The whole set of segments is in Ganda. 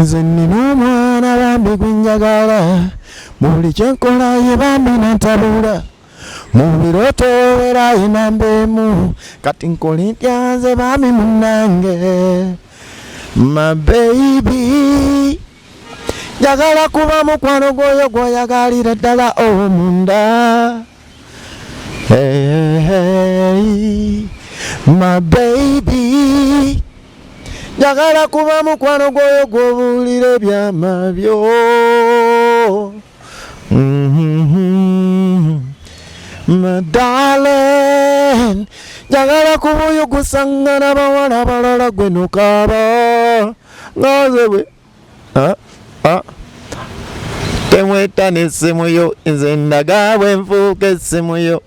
nze nina omwana bambi gwenjagala buli kyenkola ye bambi nantabula mu birooto era ye nambemu kati nkola ntya nze bambi munnange my baby njagala kuba mukwano gwoyo gwoyagalira ddala omunda hey, my baby njagala kuba mukwano gwoyo gwobuulira ebyama byo my darling njagala kuba oyo gusangana bawala balala gwe nokaba ngaze bwe temweta n'essimu yo nze ndaga bwe nfuuka essimu yo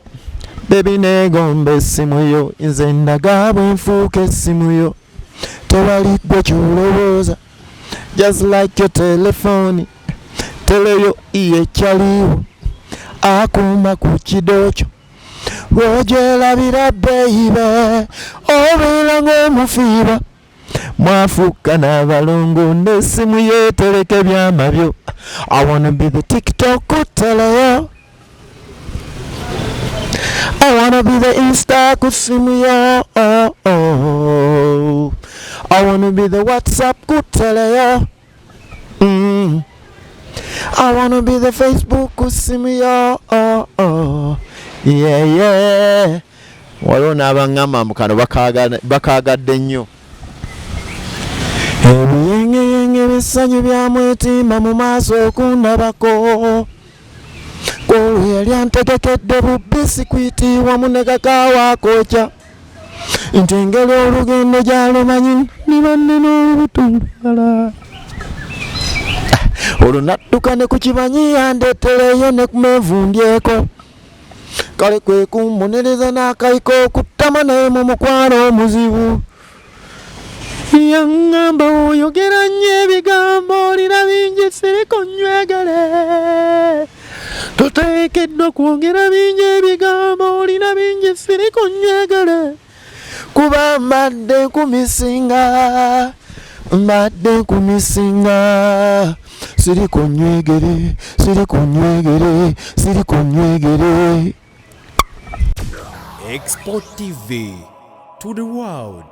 bebi negomba essimu yo nze ndaga bwe nfuuka essimu yo tewali gwe kyolowooza just like your telephone teleyo iye kyaliwo akuma ku kidokyo lwogyerabira beibe obeera ng'omufiira mwafuuka n'abalongo n'essimu yeetereka ebyama byo I wanna be the TikTok teleyo I wanna be the Insta kusimu yo I wanna be the WhatsApp kuteleyo I wanna be the Facebook kusimu yo yeah yeah waliwo n'abangamba mukano bakagadde nnyo ebiyengeyenge bisanyu bya mwetimba mu maaso okundabako kolu yali antegekedde bubisikwiti wamu ne kakaawa akokya nti engeri olugendo gy'alumanyi nibanne n'olubutulala olwo nadduka ne ku kibanyi yandeetereyo ne kumevundyeko kale kwe kumbonereza n'akayiko okuttama naye mu mukwano omuzibu yaŋŋamba oyogera nnyo ebigambo olina bingi siriko nywegere toteekeddwa kwogera bingi ebigambo olina bingi siriko nywegere kuba mbadde nkumisinga siriko nywegere Export TV to the world.